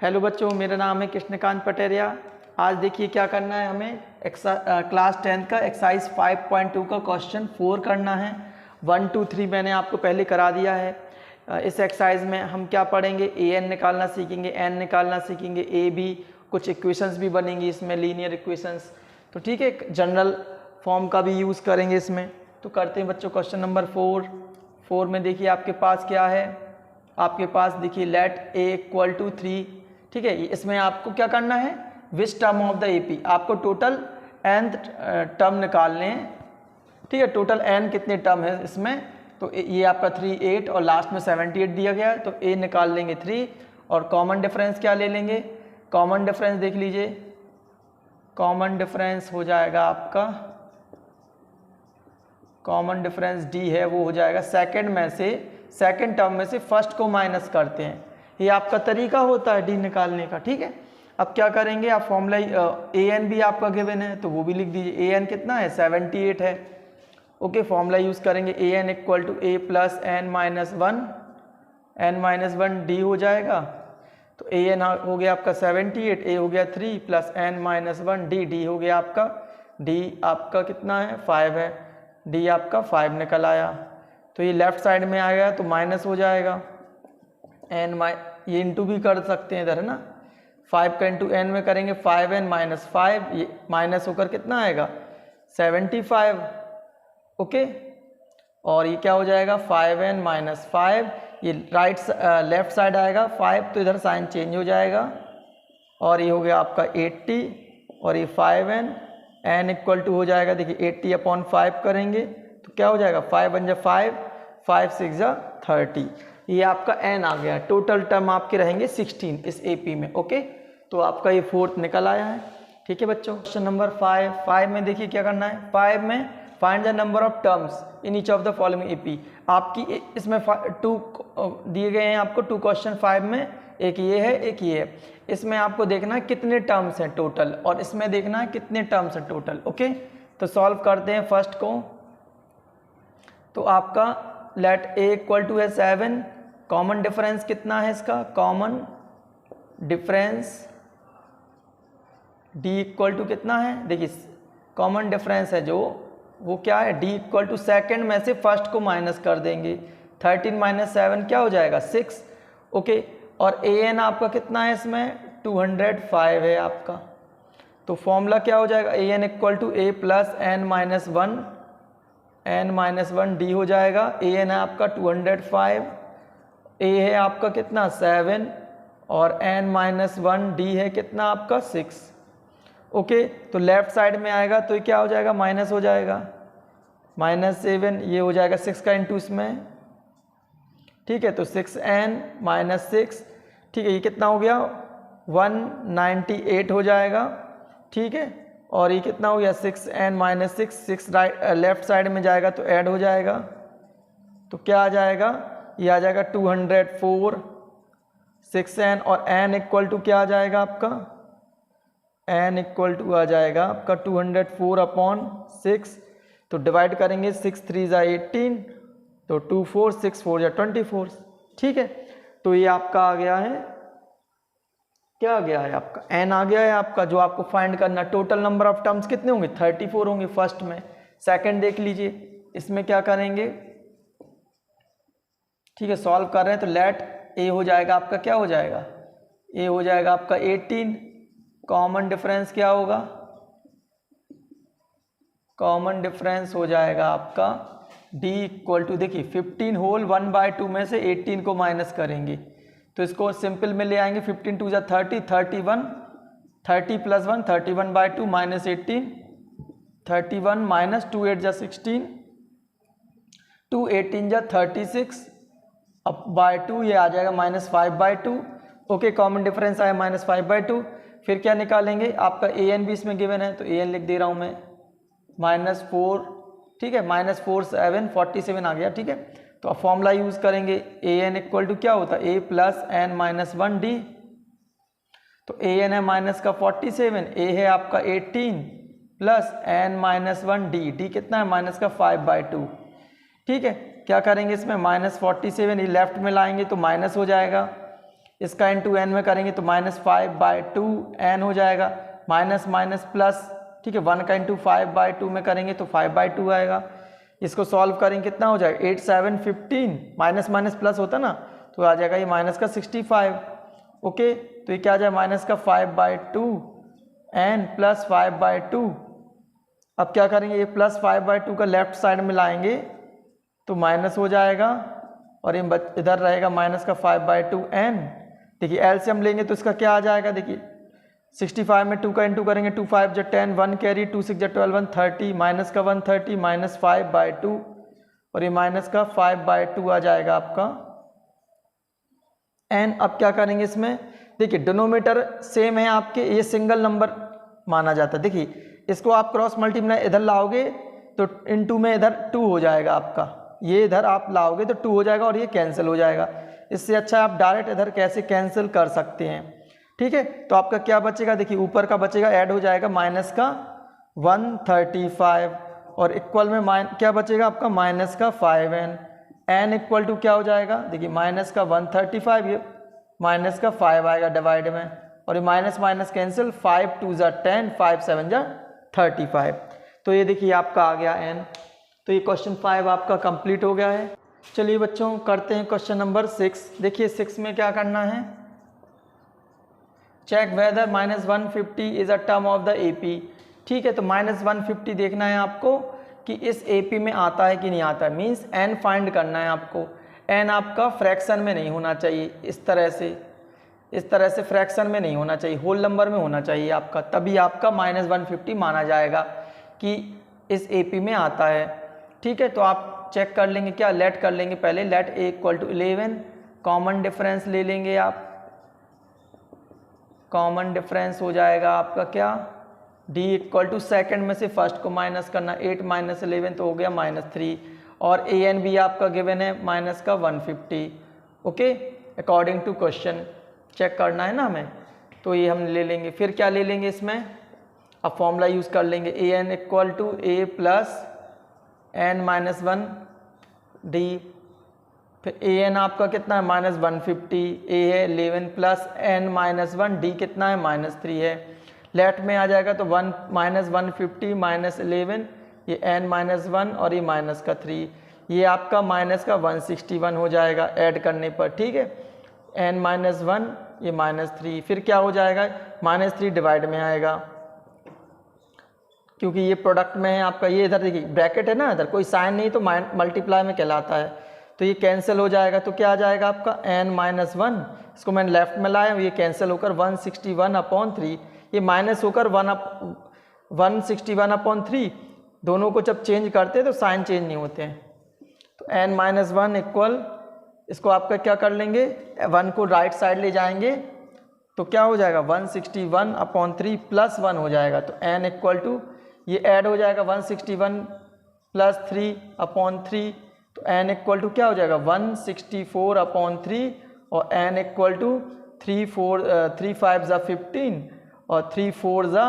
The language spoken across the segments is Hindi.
हेलो बच्चों, मेरा नाम है कृष्णकांत पटेरिया। आज देखिए क्या करना है हमें। क्लास 10 का एक्सरसाइज 5.2 का क्वेश्चन 4 करना है। 1 2 3 मैंने आपको पहले करा दिया है। इस एक्सरसाइज में हम क्या पढ़ेंगे, ए एन निकालना सीखेंगे, एन निकालना सीखेंगे, ए बी, कुछ इक्वेशंस भी बनेंगी इसमें, लीनियर इक्वेशंस। तो ठीक है, जनरल फॉर्म का भी यूज़ करेंगे इसमें। तो करते हैं बच्चों क्वेश्चन नंबर 4 में देखिए आपके पास क्या है। आपके पास देखिए लेट ए इक्वल टू 3। ठीक है, इसमें आपको क्या करना है, विच टर्म ऑफ द एपी, आपको टोटल एन टर्म निकालने हैं। ठीक है, टोटल एन कितने टर्म है इसमें, तो ये आपका 3 8 और लास्ट में 78 दिया गया है। तो ए निकाल लेंगे 3 और कॉमन डिफरेंस क्या ले लेंगे, कॉमन डिफरेंस देख लीजिए, कॉमन डिफरेंस हो जाएगा आपका, कॉमन डिफरेंस डी है वो हो जाएगा सेकंड टर्म में से फर्स्ट को माइनस करते हैं। ये आपका तरीका होता है डी निकालने का। ठीक है, अब क्या करेंगे आप, फॉर्मूला ए एन भी आपका गिवन है तो वो भी लिख दीजिए। ए एन कितना है, 78 है। ओके, फॉर्मूला यूज़ करेंगे, a n equal to a plus n minus one d हो जाएगा। तो ए एन हो गया आपका 78, ए हो गया 3 plus n minus one d हो गया आपका, डी आपका कितना है 5 है, डी आपका 5 निकल आया। तो ये लेफ्ट साइड में आएगा तो माइनस हो जाएगा, एन ये इंटू भी कर सकते हैं इधर, है ना। 5 का इंटू एन में करेंगे 5n माइनस 5, ये माइनस होकर कितना आएगा 75। ओके, और ये क्या हो जाएगा 5n माइनस 5, ये लेफ्ट साइड आएगा 5 तो इधर साइन चेंज हो जाएगा, और ये हो गया आपका 80 और ये 5n, n इक्वल टू हो जाएगा देखिए 80/5 करेंगे तो क्या हो जाएगा 5 1 जा 5, 5 6 जा 30। ये आपका n आ गया। टोटल टर्म आपके रहेंगे 16 इस एपी में। ओके, तो आपका ये 4th निकल आया है। ठीक है बच्चों, क्वेश्चन नंबर 5 में देखिए क्या करना है। 5 में find the number of terms in each of the following AP. आपकी इसमें 2 दिए गए हैं आपको, 2 क्वेश्चन 5 में, एक ये है एक ये है। इसमें आपको देखना है कितने टर्म्स हैं टोटल, और इसमें देखना है कितने टर्म्स हैं टोटल। ओके, तो सॉल्व करते हैं फर्स्ट को। तो आपका लेट ए इक्वल टू है 7, कॉमन डिफरेंस कितना है इसका, common difference d equal to कितना है, देखिए कॉमन डिफरेंस है जो वो क्या है, डी इक्वल टू सेकेंड में से फर्स्ट को माइनस कर देंगे, 13 माइनस 7 क्या हो जाएगा 6। ओके, और ए एन आपका कितना है इसमें 205 है आपका। तो फॉर्मूला क्या हो जाएगा, a n equal to a plus n minus one d हो जाएगा। ए एन है आपका 205, ए है आपका कितना 7 और n माइनस 1 डी है कितना आपका 6। ओके, तो लेफ्ट साइड में आएगा तो ये क्या हो जाएगा, माइनस हो जाएगा, -7, ये हो जाएगा 6 का इंटू इसमें। ठीक है, तो 6n माइनस 6, ठीक है, ये कितना हो गया 198 हो जाएगा। ठीक है, और ये कितना हो गया 6n माइनस 6 लेफ्ट साइड में जाएगा तो ऐड हो जाएगा, तो क्या आ जाएगा, ये आ जाएगा 204, 6n और n इक्वल टू क्या आ जाएगा आपका, n इक्वल टू आ जाएगा आपका 204/6। तो डिवाइड करेंगे 6 3 जा 18, तो 2 4 6 4 जा 24। ठीक है, तो ये आपका आ गया है, क्या आ गया है आपका n आ गया है आपका, जो आपको फाइंड करना। टोटल नंबर ऑफ टर्म्स कितने होंगे 34 होंगे फर्स्ट में। सेकंड देख लीजिए, इसमें क्या करेंगे, ठीक है, सॉल्व कर रहे हैं तो लेट ए हो जाएगा आपका, क्या हो जाएगा, ए हो जाएगा आपका 18, कॉमन डिफरेंस क्या होगा, कॉमन डिफरेंस हो जाएगा आपका डी इक्वल टू, देखिए 15 होल 1/2 में से 18 को माइनस करेंगे तो इसको सिंपल में ले आएंगे, 15 2 जा 30, 31, 30 प्लस 1 31/2 माइनस 18, 31 माइनस 2 8 जा 16, 2 18 जा 36, अब बाय 2 ये आ जाएगा -5/2। ओके, कॉमन डिफरेंस आया -5/2। फिर क्या निकालेंगे, आपका ए एन भी इसमें गिवन है तो ए एन लिख दे रहा हूँ मैं, -4, ठीक है, -4 7 47 आ गया। ठीक है, तो अब फॉर्मूला यूज करेंगे, ए एन इक्वल टू क्या होता है ए प्लस एन माइनस 1 डी। तो ए एन है माइनस का 47, ए है आपका 18 plus n minus 1 d, d कितना है माइनस का 5/2। ठीक है, क्या करेंगे इसमें -47 ये लेफ्ट में लाएंगे तो माइनस हो जाएगा, इसका इंटू एन में करेंगे तो -5/2 हो जाएगा, माइनस माइनस प्लस, ठीक है। 1 का इंटू 5/2 में करेंगे तो 5/2 आएगा। इसको सॉल्व करेंगे कितना हो जाएगा 8 7 15, माइनस माइनस प्लस होता ना तो आ जाएगा ये माइनस का 65। ओके, तो ये क्या आ जाएगा माइनस का 5/2 एन प्लस 5/2। अब क्या करेंगे ये प्लस 5/2 का लेफ्ट साइड में लाएंगे तो माइनस हो जाएगा और ये इधर रहेगा माइनस का 5/2 एन। देखिए एलसीएम लेंगे तो इसका क्या आ जाएगा, देखिए 65 में 2 का इंटू करेंगे 2 5 जो 10, 1 कैरी, 2 6 जो 12, 130, माइनस का 130 माइनस 5/2 और ये माइनस का 5/2 आ जाएगा आपका एन। अब क्या करेंगे इसमें, देखिए डिनोमिनेटर सेम है आपके, ये सिंगल नंबर माना जाता है। देखिए इसको आप क्रॉस मल्टीप्लाई इधर लाओगे तो इनटू में इधर 2 हो जाएगा आपका, ये इधर आप लाओगे तो 2 हो जाएगा और ये कैंसिल हो जाएगा। इससे अच्छा आप डायरेक्ट इधर कैसे कैंसिल कर सकते हैं, ठीक है। तो आपका क्या बचेगा, देखिए ऊपर का बचेगा ऐड हो जाएगा माइनस का 135 और इक्वल में क्या बचेगा आपका माइनस का 5n। n इक्वल टू क्या हो जाएगा, देखिए माइनस का 135, ये माइनस का 5 आएगा डिवाइड में और ये माइनस माइनस कैंसिल, 5 2 ज़ा 10, 5 7 ज़ा 35। तो ये देखिए आपका आ गया n। तो ये क्वेश्चन 5 आपका कंप्लीट हो गया है। चलिए बच्चों करते हैं क्वेश्चन नंबर 6। देखिए 6 में क्या करना है, check whether -150 is a term of the AP. ठीक है, तो -150 देखना है आपको कि इस एपी में आता है कि नहीं आता है, मींस n फाइंड करना है आपको। n आपका फ्रैक्शन में नहीं होना चाहिए, इस तरह से फ्रैक्शन में नहीं होना चाहिए, होल नंबर में होना चाहिए आपका, तभी आपका -150 माना जाएगा कि इस एपी में आता है। ठीक है, तो आप चेक कर लेंगे, क्या लेट कर लेंगे पहले, let a equal to 11, common difference ले लेंगे आप, कॉमन डिफरेंस हो जाएगा आपका क्या, d इक्वल टू सेकेंड में से फर्स्ट को माइनस करना, 8 माइनस 11 तो हो गया -3 और a एन बी आपका गिवन है माइनस का 150। Okay, according to question check करना है ना हमें, तो ये हम ले लेंगे। फिर क्या ले लेंगे इसमें, अब फॉर्मूला यूज़ कर लेंगे, a n equal to a plus n minus 1 d. फिर ए एन आपका कितना है -150, ए है 11 प्लस एन माइनस 1, डी कितना है -3 है। लेट में आ जाएगा तो -150 माइनस 11, ये एन माइनस 1 और ये माइनस का 3, ये आपका माइनस का 161 हो जाएगा ऐड करने पर। ठीक है, एन माइनस 1 ये -3, फिर क्या हो जाएगा -3 डिवाइड में आएगा क्योंकि ये प्रोडक्ट में है आपका, ये इधर देखिए ब्रैकेट है ना, इधर कोई साइन नहीं तो मल्टीप्लाई में कहलाता है, तो ये कैंसिल हो जाएगा। तो क्या आ जाएगा आपका n माइनस 1, इसको मैंने लेफ्ट में लाया, ये कैंसिल होकर 161/3, ये माइनस होकर 161/3, दोनों को जब चेंज करते हैं तो साइन चेंज नहीं होते हैं। तो n माइनस 1 इक्वल, इसको आपका क्या कर लेंगे, 1 को राइट साइड ले जाएंगे तो क्या हो जाएगा 161/3 प्लस 1 हो जाएगा। तो n इक्वल टू, ये ऐड हो जाएगा 161 प्लस 3/3, तो n इक्वल टू क्या हो जाएगा 164/3 और n इक्वल टू 3 5 ज़ा 15 और 3 4 ज़ा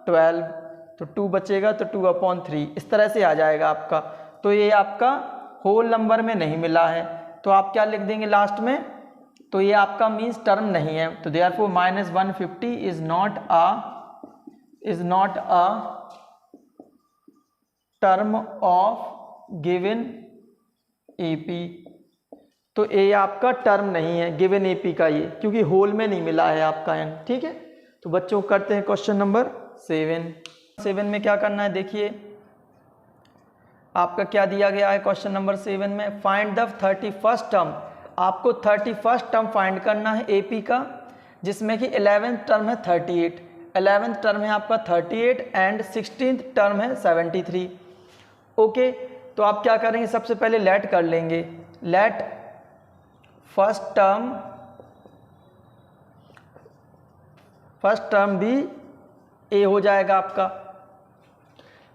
12, तो 2 बचेगा तो 2/3 इस तरह से आ जाएगा आपका। तो ये आपका होल नंबर में नहीं मिला है, तो आप क्या लिख देंगे लास्ट में, तो ये आपका मीन्स टर्म नहीं है, तो therefore -150 is not a term of given AP. तो ए आपका टर्म नहीं है गिवन एपी का ये, क्योंकि होल में नहीं मिला है आपका n। ठीक है, तो बच्चों करते हैं क्वेश्चन नंबर 7 में क्या करना है, देखिए आपका क्या दिया गया है क्वेश्चन नंबर 7 में, फाइंड द 31st टर्म। आपको 31st टर्म फाइंड करना है एपी का, जिसमें कि 11th टर्म है 38, 11th टर्म है आपका 38 एंड 16th टर्म है 73। ओके, तो आप क्या करेंगे, सबसे पहले लेट कर लेंगे, लेट फर्स्ट टर्म भी ए हो जाएगा आपका,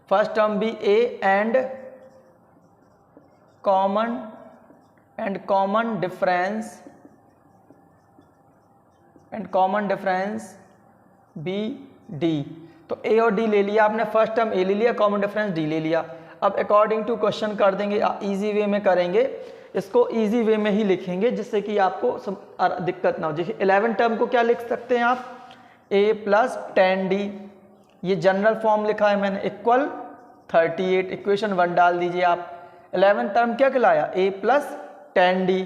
फर्स्ट टर्म भी a and common difference be d. तो ए और डी ले लिया आपने, फर्स्ट टर्म ए ले लिया, कॉमन डिफरेंस डी ले लिया। अब अकॉर्डिंग टू क्वेश्चन कर देंगे, इजी वे में करेंगे, इसको इजी वे में ही लिखेंगे जिससे कि आपको दिक्कत ना हो। जैसे 11 टर्म को क्या लिख सकते हैं आप, a प्लस 10d, ये जनरल फॉर्म लिखा है मैंने, इक्वल 38, इक्वेशन 1 डाल दीजिए आप। 11 टर्म क्या कहलाया, a प्लस 10d।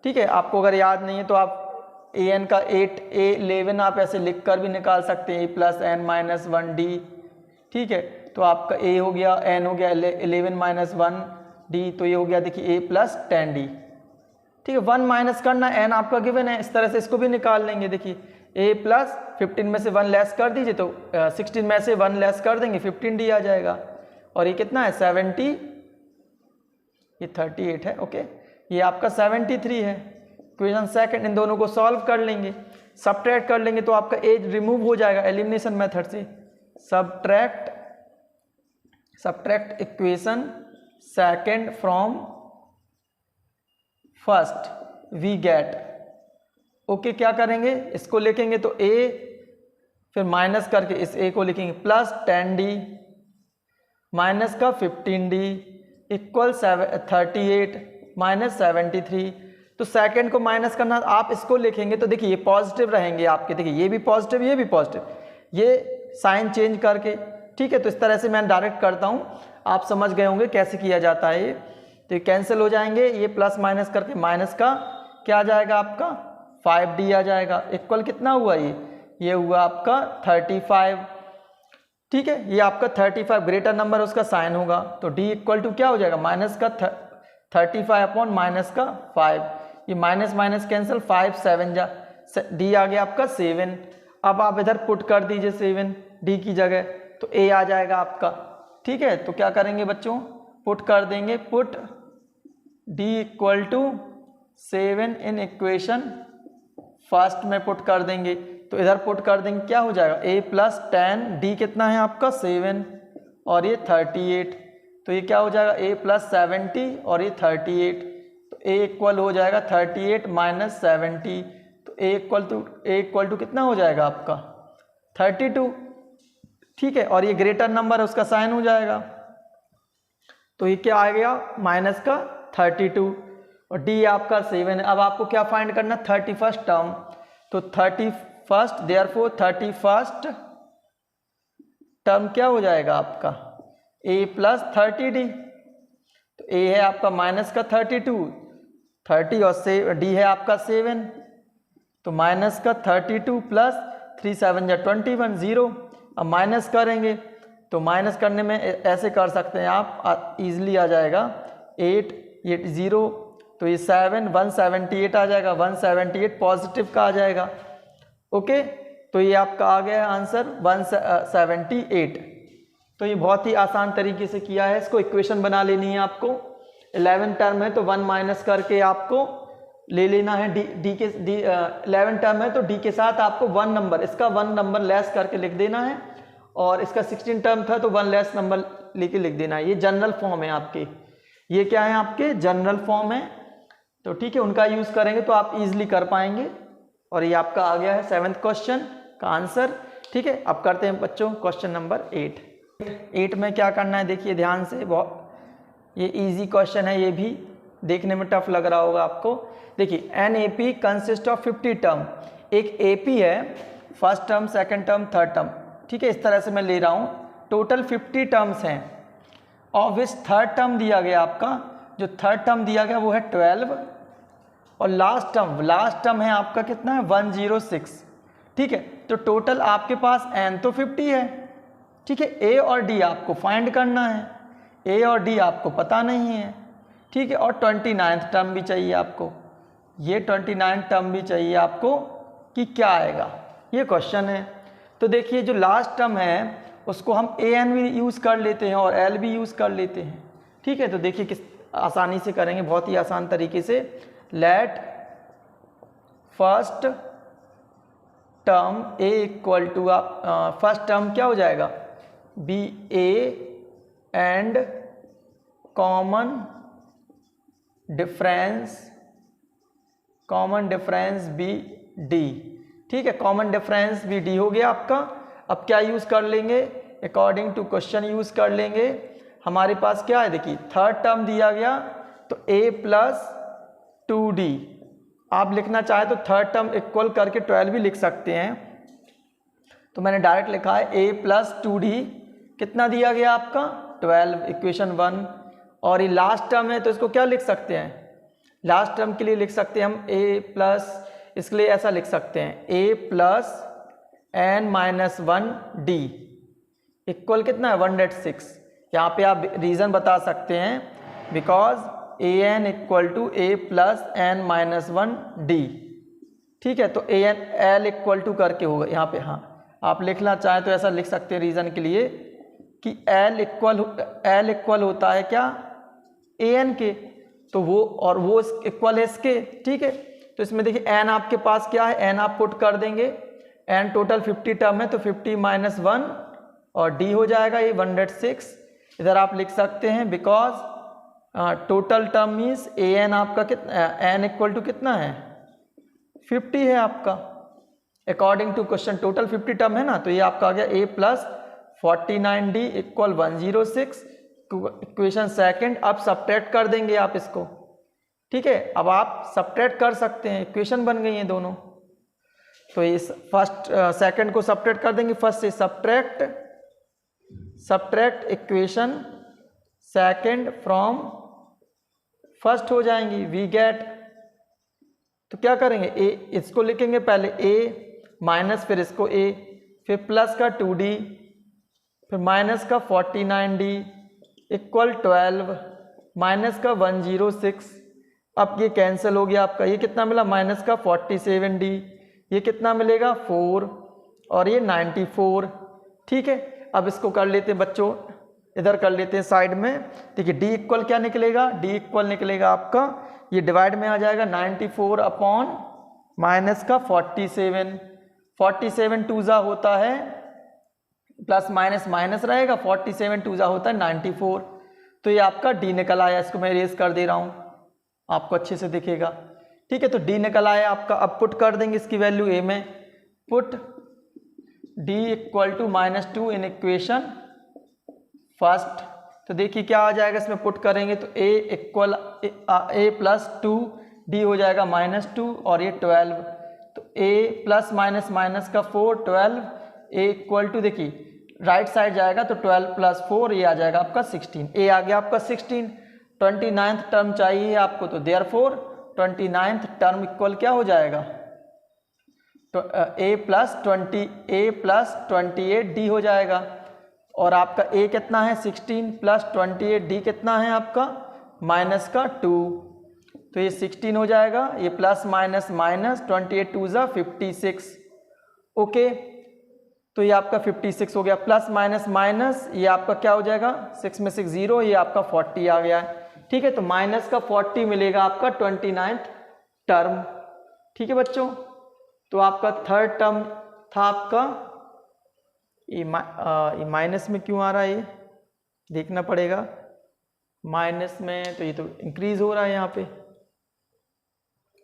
ठीक है, आपको अगर याद नहीं है तो आप an का 8a11 आप ऐसे लिख कर भी निकाल सकते हैं, a plus n minus 1d। ठीक है, तो आपका a हो गया, n हो गया 11 माइनस 1d, तो ये हो गया देखिए a प्लस 10d। ठीक है, 1 माइनस करना, n आपका गिवन है, इस तरह से इसको भी निकाल लेंगे। देखिए a प्लस 15 में से 1 लेस कर दीजिए तो 16 में से 1 लेस कर देंगे 15d आ जाएगा। और ये कितना है 70, ये 38 है। ओके, ये आपका 73 है। इक्वेशन सेकंड, इन दोनों को सॉल्व कर लेंगे, सबट्रैक्ट कर लेंगे तो आपका a रिमूव हो जाएगा एलिमिनेशन मेथड से। Subtract equation second from first we get. Okay, क्या करेंगे, इसको लिखेंगे तो a, फिर माइनस करके इस a को लिखेंगे प्लस 10d माइनस का 15d इक्वल 38 माइनस 73। तो सेकंड को माइनस करना, आप इसको लिखेंगे तो देखिए ये पॉजिटिव रहेंगे आपके, देखिए ये भी पॉजिटिव ये भी पॉजिटिव, ये साइन चेंज करके। ठीक है, तो इस तरह से मैं डायरेक्ट करता हूँ, आप समझ गए होंगे कैसे किया जाता है ये। तो ये कैंसिल हो जाएंगे, ये प्लस माइनस करके माइनस का क्या आ जाएगा आपका 5d आ जाएगा, इक्वल कितना हुआ ये हुआ आपका 35। ठीक है, ये आपका 35 ग्रेटर नंबर उसका साइन होगा, तो d इक्वल टू क्या हो जाएगा माइनस का 35 अपॉन माइनस का 5, ये माइनस माइनस कैंसिल, 5 7 जा, d आ गया आपका 7। अब आप इधर पुट कर दीजिए 7 d की जगह, तो a आ जाएगा आपका। ठीक है, तो क्या करेंगे बच्चों, पुट कर देंगे, put d equal to 7 in equation first में पुट कर देंगे, तो इधर पुट कर देंगे, क्या हो जाएगा a प्लस 10, d कितना है आपका 7 और ये 38, तो ये क्या हो जाएगा a प्लस 70 और ये 38, तो a इक्वल हो जाएगा 38 माइनस 70, तो a इक्वल टू कितना हो जाएगा आपका 32। ठीक है, और ये ग्रेटर नंबर है उसका साइन हो जाएगा, तो ये क्या आ गया माइनस का 32 और d आपका 7 है। अब आपको क्या फाइंड करना, 31st टर्म, तो 31st देयरफॉर 31st टर्म क्या हो जाएगा आपका a प्लस 30d, तो a है आपका माइनस का 32, 30 और d है आपका 7, तो माइनस का 32 प्लस 3 7 जा 21 0। अब माइनस करेंगे तो माइनस करने में ऐसे कर सकते हैं आप, इजीली आ जाएगा 8 ये 0, तो ये 7 178 आ जाएगा, 178 पॉजिटिव का आ जाएगा। ओके, तो ये आपका आ गया आंसर 178। तो ये बहुत ही आसान तरीके से किया है, इसको इक्वेशन बना लेनी है आपको। 11 टर्म है तो 1 माइनस करके आपको ले लेना है, डी 11 टर्म है तो डी के साथ आपको 1 नंबर, इसका 1 नंबर लेस करके लिख देना है, और इसका 16 टर्म था तो 1 लेस नंबर लेके लिख देना है। ये जनरल फॉर्म है आपके, ये क्या है आपके जनरल फॉर्म है, तो ठीक है उनका यूज करेंगे तो आप इजीली कर पाएंगे। और ये आपका आ गया है 7th क्वेश्चन का आंसर। ठीक है, अब करते हैं बच्चों क्वेश्चन नंबर 8 में क्या करना है, देखिए ध्यान से, बहुत ये इजी क्वेश्चन है, ये भी देखने में टफ लग रहा होगा आपको। देखिए an A P consist of 50 term, एक ए पी है, first term second term third term. ठीक है, इस तरह से मैं ले रहा हूँ, टोटल 50 टर्म्स हैं, और विच थर्ड टर्म दिया गया आपका, जो थर्ड टर्म दिया गया वो है 12, और लास्ट टर्म है आपका कितना है 106। ठीक है, तो टोटल आपके पास n तो 50 है। ठीक है, a और d आपको फाइंड करना है, a और d आपको पता नहीं है। ठीक है, और 29th टर्म भी चाहिए आपको, ये 29th टर्म भी चाहिए आपको कि क्या आएगा, ये क्वेश्चन है। तो देखिए जो लास्ट टर्म है उसको हम an भी यूज़ कर लेते हैं और l भी यूज़ कर लेते हैं। ठीक है, तो देखिए किस आसानी से करेंगे, बहुत ही आसान तरीके से। Let first term a equal to, first term क्या हो जाएगा be a and common difference be d. ठीक है, कॉमन डिफरेंस बी डी हो गया आपका। अब क्या यूज़ कर लेंगे, अकॉर्डिंग टू क्वेश्चन यूज़ कर लेंगे। हमारे पास क्या है, देखिए थर्ड टर्म दिया गया तो a प्लस 2d, आप लिखना चाहे तो थर्ड टर्म इक्वल करके 12 भी लिख सकते हैं। तो मैंने डायरेक्ट लिखा है a प्लस 2d, कितना दिया गया आपका 12, इक्वेशन 1। और ये लास्ट टर्म है तो इसको क्या लिख सकते हैं, लास्ट टर्म के लिए लिख सकते हैं हम a प्लस, इसके लिए ऐसा लिख सकते हैं a प्लस n-1d इक्वल कितना है 106। यहाँ पे आप रीज़न बता सकते हैं because an equal to a plus n-1d, ठीक है। तो an l इक्वल टू करके होगा यहाँ पे, हाँ आप लिखना चाहें तो ऐसा लिख सकते हैं रीज़न के लिए कि l इक्वल होता है क्या an के, तो वो और वो इक्वल है इसके, ठीक है। तो इसमें देखिए n आपके पास क्या है, n आप पुट कर देंगे, n टोटल 50 टर्म है तो 50 माइनस 1 और d हो जाएगा ये 106। इधर आप लिख सकते हैं because total term means an आपका कितना, n इक्वल टू कितना है 50 है आपका, according to question total 50 term है ना, तो ये आपका आ गया a plus 49d equal 106, equation second. अब सब्ट्रैक्ट कर देंगे आप इसको, ठीक है। अब आप सब्ट्रैक्ट कर सकते हैं, इक्वेशन बन गई हैं दोनों। तो इस फर्स्ट सेकंड को सब्ट्रैक्ट कर देंगे, फर्स्ट से subtract equation second from first हो जाएंगी, वी गेट। तो क्या करेंगे, a इसको लिखेंगे पहले a माइनस, फिर इसको a, फिर प्लस का 2d, फिर माइनस का 49d इक्वल 12 माइनस का 106। अब ये कैंसिल हो गया आपका, ये कितना मिला माइनस का 47d, ये कितना मिलेगा 4 और ये 94, ठीक है। अब इसको कर लेते हैं बच्चों, इधर कर लेते हैं साइड में। देखिए d इक्वल क्या निकलेगा, d इक्वल निकलेगा आपका, ये डिवाइड में आ जाएगा 94 अपॉन माइनस का 47, 47 टूजा होता है प्लस माइनस माइनस रहेगा, 47 टूजा होता है 94। तो ये आपका d निकल आया, इसको मैं इरेज कर दे रहा हूँ आपको अच्छे से दिखेगा, ठीक है। तो d निकल आया आपका। अब पुट कर देंगे इसकी वैल्यू a में, put d equal to -2 in equation first. तो देखिए क्या आ जाएगा, इसमें पुट करेंगे तो a equal a plus 2d हो जाएगा -2 और ये 12, तो a प्लस माइनस माइनस का 4 12, a इक्वल टू देखिए राइट साइड जाएगा तो 12 प्लस 4 ये आ जाएगा आपका 16, a आ गया आपका 16। 29th टर्म चाहिए आपको, तो देयरफॉर 29th टर्म इक्वल क्या हो जाएगा, तो a प्लस 28d हो जाएगा। और आपका a कितना है 16 प्लस 28d कितना है आपका माइनस का 2, तो ये 16 हो जाएगा, ये प्लस माइनस माइनस 28 2 ज़ा 56, ओके। तो ये आपका 56 हो गया, प्लस माइनस माइनस ये आपका क्या हो जाएगा 6 में 6 0, ये आपका 40 आ गया है, ठीक है। तो माइनस का 40 मिलेगा आपका 29th टर्म, ठीक है बच्चों। तो आपका थर्ड टर्म था आपका, ये माइनस में क्यों आ रहा है ये देखना पड़ेगा, माइनस में तो ये तो इंक्रीज हो रहा है यहाँ पे,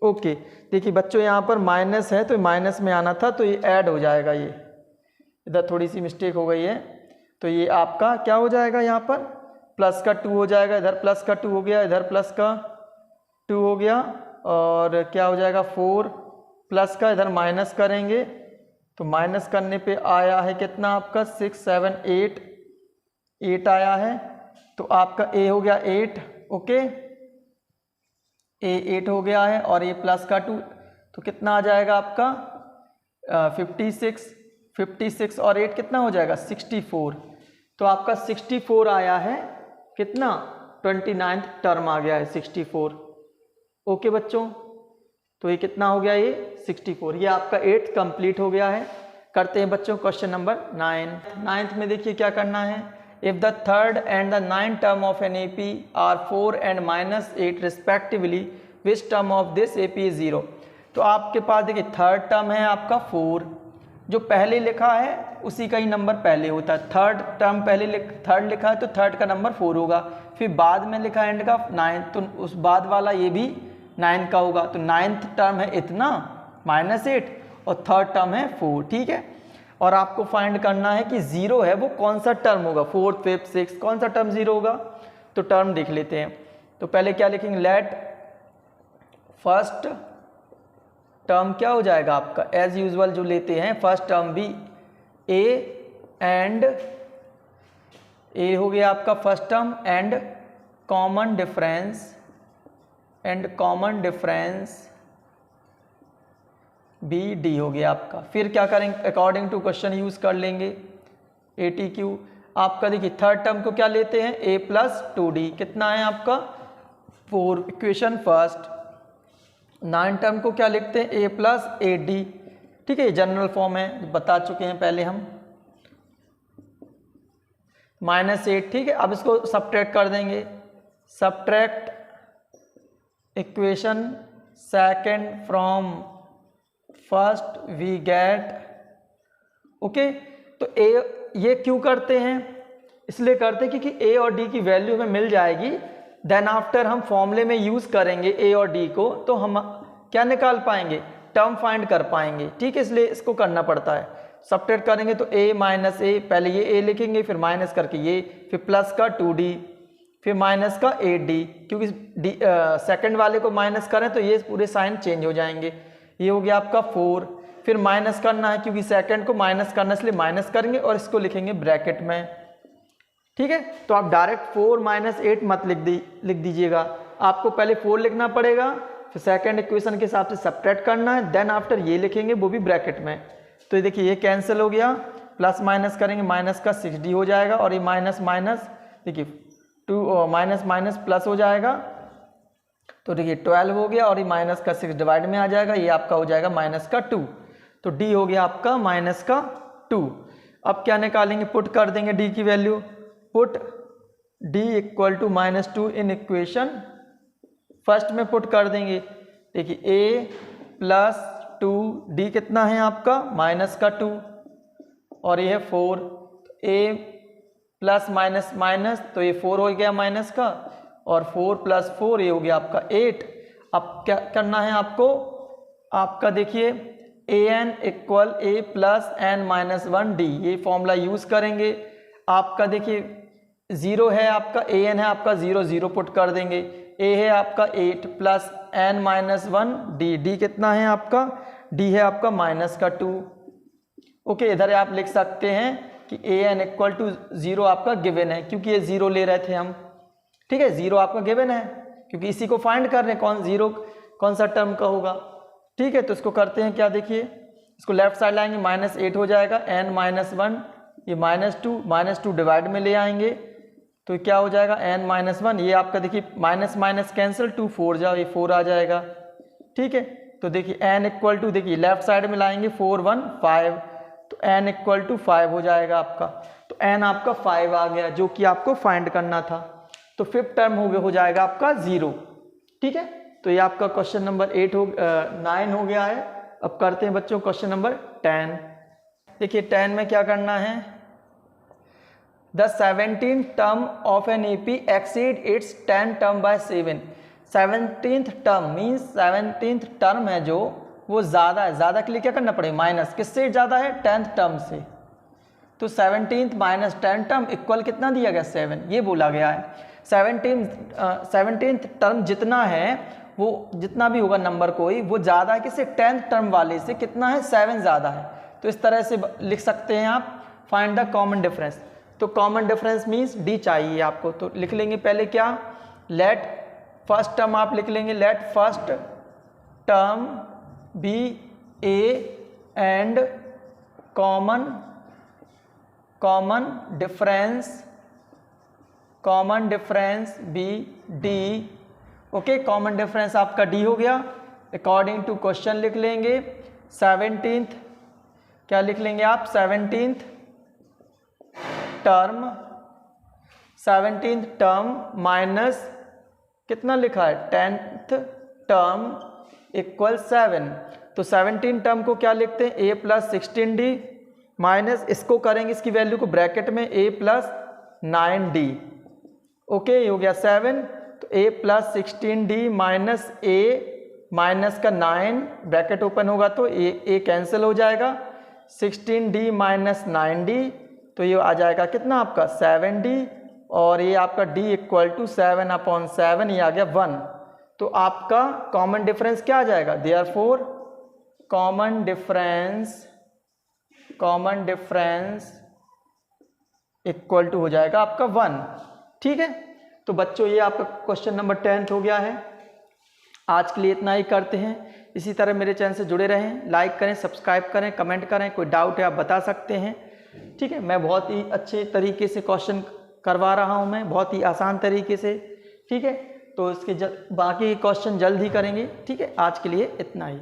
ओके। देखिए बच्चों यहाँ पर माइनस है तो माइनस में आना था, तो ये ऐड हो जाएगा, ये इधर थोड़ी सी मिस्टेक हो गई है, तो ये आपका क्या हो जाएगा यहाँ पर प्लस का 2 हो जाएगा, इधर प्लस का 2 हो गया, इधर प्लस का 2 हो गया, और क्या हो जाएगा 4 प्लस का, इधर माइनस करेंगे तो माइनस करने पे आया है कितना आपका 6 7 8 आया है, तो आपका a हो गया 8, ओके, a 8 हो गया है और ये प्लस का 2, तो कितना आ जाएगा आपका 56 और 8 कितना हो जाएगा 64, तो आपका 64 आया है, कितना 29th टर्म आ गया है 64, ओके बच्चों। तो ये कितना हो गया ये 64, ये आपका 8th कंप्लीट हो गया है। करते हैं बच्चों क्वेश्चन नंबर 9 में देखिए क्या करना है, if the third and the 9th term of an AP are 4 and -8 respectively, which term of this AP is 0। तो आपके पास देखिए थर्ड टर्म है आपका 4, जो पहले लिखा है उसी का ही नंबर पहले होता है, थर्ड टर्म पहले थर्ड लिखा है तो थर्ड का नंबर 4 होगा, फिर बाद में लिखा है एंड का 9, तो उस बाद वाला ये भी 9 का होगा, तो 9th टर्म है इतना -8 और थर्ड टर्म है 4, ठीक है। और आपको फाइंड करना है कि 0 है वो कौन सा टर्म होगा, 4th 5th 6th कौन सा टर्म 0 होगा, तो टर्म देख लेते हैं। तो पहले क्या लिखेंगे, लेट फर्स्ट टर्म क्या हो जाएगा आपका, एज यूजुअल जो लेते हैं फर्स्ट टर्म भी ए एंड ए हो गया आपका first term and common difference be d हो गया आपका। फिर क्या करेंगे, अकॉर्डिंग टू क्वेश्चन यूज कर लेंगे ए टी क्यू। आपका देखिए थर्ड टर्म को क्या लेते हैं, ए प्लस 2d, कितना है आपका 4, इक्वेशन फर्स्ट। 9 टर्म को क्या लिखते हैं, ए प्लस 8d, ठीक है, जनरल फॉर्म है, बता चुके हैं पहले हम, -8, ठीक है। अब इसको सब्ट्रैक्ट कर देंगे, subtract equation second from first we get, okay. तो ए ये क्यों करते हैं, इसलिए करते हैं क्योंकि ए और डी की वैल्यू हमें मिल जाएगी, देन आफ्टर हम फॉर्मूले में यूज करेंगे ए और डी को, तो हम क्या निकाल पाएंगे, टर्म फाइंड कर पाएंगे, ठीक है, इसलिए इसको करना पड़ता है। सब्ट्रैक्ट करेंगे तो a माइनस ए, पहले ये a लिखेंगे, फिर माइनस करके ये, फिर प्लस का 2d, फिर माइनस का 8d, क्योंकि सेकंड वाले को माइनस करें तो ये पूरे साइन चेंज हो जाएंगे। ये हो गया आपका 4, फिर माइनस करना है क्योंकि सेकंड को माइनस करना, इसलिए माइनस करेंगे और इसको लिखेंगे ब्रैकेट में, ठीक है। तो आप डायरेक्ट 4 - 8 मत लिख दीजिएगा, आपको पहले 4 लिखना पड़ेगा, फिर सेकंड इक्वेशन के हिसाब से सब्ट्रैक्ट करना है, देन आफ्टर ये लिखेंगे, वो भी ब्रैकेट में। तो ये देखिए ये कैंसिल हो गया, प्लस माइनस करेंगे, माइनस का 6d हो जाएगा, और ये माइनस माइनस देखिए 2 माइनस माइनस प्लस हो जाएगा, तो देखिए 12 हो गया, और ये माइनस का 6 डिवाइड में आ जाएगा, ये आपका हो जाएगा माइनस का 2, तो d हो गया आपका माइनस का 2। अब क्या निकालेंगे, पुट कर देंगे d की value, put d equal to -2 in equation first में पुट कर देंगे। देखिए a प्लस 2d कितना है आपका माइनस का 2, और ये है 4, a प्लस माइनस माइनस, तो ये 4 हो गया माइनस का, और 4 + 4 ये हो गया आपका 8। अब क्या करना है आपको, आपका देखिए an equal a plus n-1d, ये फॉर्मूला यूज करेंगे। आपका देखिए 0 है आपका, an है आपका 0 0 पुट कर देंगे, a है आपका 8 प्लस n-1d, d कितना है आपका, d है आपका माइनस का 2, ओके। इधर आप लिख सकते हैं कि an इक्वल टू 0 आपका गिवन है, क्योंकि ये 0 ले रहे थे हम, ठीक है, 0 आपका गिवन है, क्योंकि इसी को फाइंड कर रहे हैं कौन 0 कौन सा टर्म का होगा, ठीक है। तो इसको करते हैं क्या, देखिए इसको लेफ्ट साइड लाएंगे, -8 हो जाएगा, n-1 ये -2 डिवाइड में ले आएंगे, तो क्या हो जाएगा n-1, ये आपका देखिए माइनस माइनस कैंसिल, 2 4 जाओ, ये 4 आ जाएगा, ठीक है। तो देखिए n इक्वल टू, देखिए लेफ्ट साइड में लाएंगे 4 1 5, तो n इक्वल टू 5 हो जाएगा आपका, तो n आपका 5 आ गया, जो कि आपको फाइंड करना था। तो फिफ्थ टर्म हो जाएगा आपका 0, ठीक है। तो ये आपका क्वेश्चन नंबर 9 हो गया है। अब करते हैं बच्चों क्वेश्चन नंबर 10। देखिए 10 में क्या करना है, the 17th term of an AP exceed its 10 term by 7। 17th term means 17th term है जो वो ज़्यादा है, ज़्यादा के लिए क्या करना पड़ेगा, माइनस, किससे ज़्यादा है, 10th टर्म से। तो 17th माइनस 10 टर्म इक्वल कितना दिया गया, 7, ये बोला गया है। 17th टर्म जितना है, वो जितना भी होगा नंबर कोई, वो ज़्यादा है किससे, 10th टर्म वाले से, कितना है, 7 ज़्यादा है। तो इस तरह से लिख सकते हैं आप, फाइंड द कॉमन डिफरेंस। तो कॉमन डिफरेंस मीन्स डी चाहिए आपको, तो लिख लेंगे पहले क्या, लेट फर्स्ट टर्म आप लिख लेंगे, let first term be a and common difference be d, okay. Common difference आपका डी हो गया, अकॉर्डिंग टू क्वेश्चन लिख लेंगे 17th, क्या लिख लेंगे आप, 17th टर्म माइनस कितना लिखा है, 10th टर्म इक्वल 7। तो 17 टर्म को क्या लिखते हैं, a प्लस 16d माइनस, इसको करेंगे इसकी वैल्यू को ब्रैकेट में, a प्लस 9d, ओके, ये हो गया 7। तो a plus 16d minus a minus का 9, ब्रैकेट ओपन होगा तो a कैंसिल हो जाएगा, 16d माइनस 9d, तो ये आ जाएगा कितना आपका 7d और ये आपका d इक्वल टू 7/7, ये आ गया 1। तो आपका कॉमन डिफरेंस क्या आ जाएगा, therefore common difference equal to हो जाएगा आपका 1। ठीक है, तो बच्चों ये आपका क्वेश्चन नंबर 10 हो गया है। आज के लिए इतना ही करते हैं। इसी तरह मेरे चैनल से जुड़े रहें, लाइक करें, सब्सक्राइब करें, कमेंट करें, कोई डाउट है आप बता सकते हैं। ठीक है, मैं बहुत ही अच्छे तरीके से क्वेश्चन करवा रहा हूं, मैं बहुत ही आसान तरीके से। ठीक है, तो इसके बाकी क्वेश्चन जल्द ही करेंगे। ठीक है, आज के लिए इतना ही।